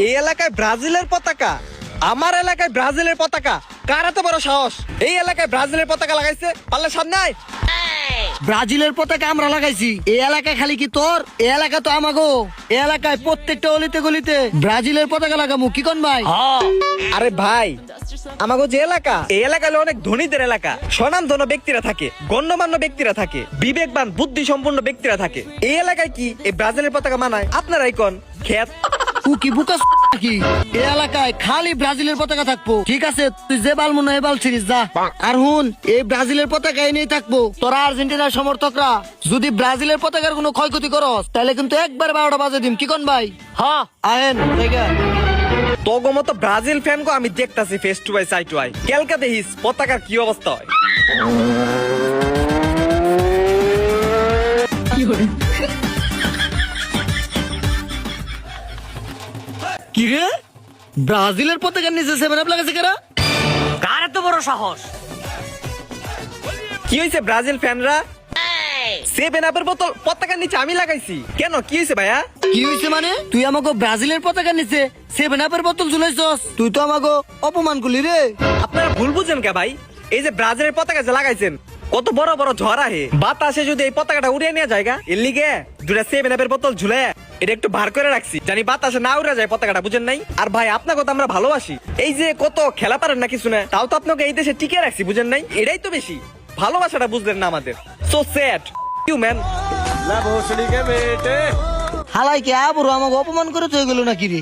এই এলাকায় ব্রাজিলের পতাকা, আমার এলাকায় ব্রাজিলের পতাকা, কার এত বড় সাহস এই এলাকায় ব্রাজিলের পতাকা লাগাইছে? পারলে সামনে আয়। ব্রাজিলের পতাকা আমরা লাগাইছি এই এলাকায়, খালি কি তোর? এই এলাকা তো আমাগো। এই এলাকায় প্রত্যেকটা অলিতে গলিতে ব্রাজিলের পতাকা লাগামু, কি কোন ভাই? আরে ভাই, আমাগো যে এলাকা, এই এলাকা হলো অনেক ধনীদের এলাকা, স্বনামধন্য ব্যক্তিরা থাকে, গণ্যমান্য ব্যক্তিরা থাকে, বিবেকবান বুদ্ধি সম্পন্ন ব্যক্তিরা থাকে। এই এলাকায় কি এই ব্রাজিলের পতাকা মানায়? আপনারাই কোন খেত। কি বুকা কি এই এলাকায় খালি ব্রাজিলের পতাকা থাকবো? ঠিক আছে, তুই যে বাল মনে হয় বাল ছিড়িস যা। আর হুন, এই ব্রাজিলের পতাকা এনেই থাকবো। তোরা আর্জেন্টিনার সমর্থকরা যদি ব্রাজিলের পতাকার কোনো ক্ষয়ক্ষতি করস তাহলে কিন্তু একবার 12টা বাজে দিম, কি কোন ভাই? হ্যাঁ আহেন জায়গা তোগো মতো ব্রাজিল ফ্যান গো আমি দেখতাছি face to face, eye to eye. ক্যালকা দেখিস পতাকার কি অবস্থা হয়। কি রে, ব্রাজিলের পতাকার নিচে 7 আপ লাগাছে কেরা? কার এত বড় সাহস? কি হয়েছে ব্রাজিল ফ্যানরা? 7 আপের বোতল পতাকার নিচে আমি লাগাইছি কেন? কি হয়েছে ভাইয়া? কি হয়েছে মানে? তুই আমাকে ব্রাজিলের পতাকার নিচে 7 আপের বোতল ঝুলাইছস? তুই তো আমাকে অপমান করলি রে। আপনারা ভুল বুঝেন কে ভাই? এই যে ব্রাজিলের পতাকা যে লাগাইছেন, কত বড় বড় ঝড় আহে, বাতাসে যদি এই পতাকাটা উড়িয়ে নিয়ে যায়, এর লিগে 2টা 7 আপের বোতল ঝুলে এটা একটু ভার করে রাখছি, জানি বাতাসে না উড়ে যায় পতাকাটা, বুঝেন নাই? আর ভাই আপনাকে তো আমরা ভালোবাসি, এই যে কত খেলা পারেন না কিছু না, তাও তো আপনাকে এই দেশে টিকে রাখছি, বুঝেন নাই? এটাই তো বেশি ভালোবাসাটা, বুঝলেন না আমাদের? So sad you man. হালাই কে আবরু আমাকে অপমান করে তো গেল নাকি রে?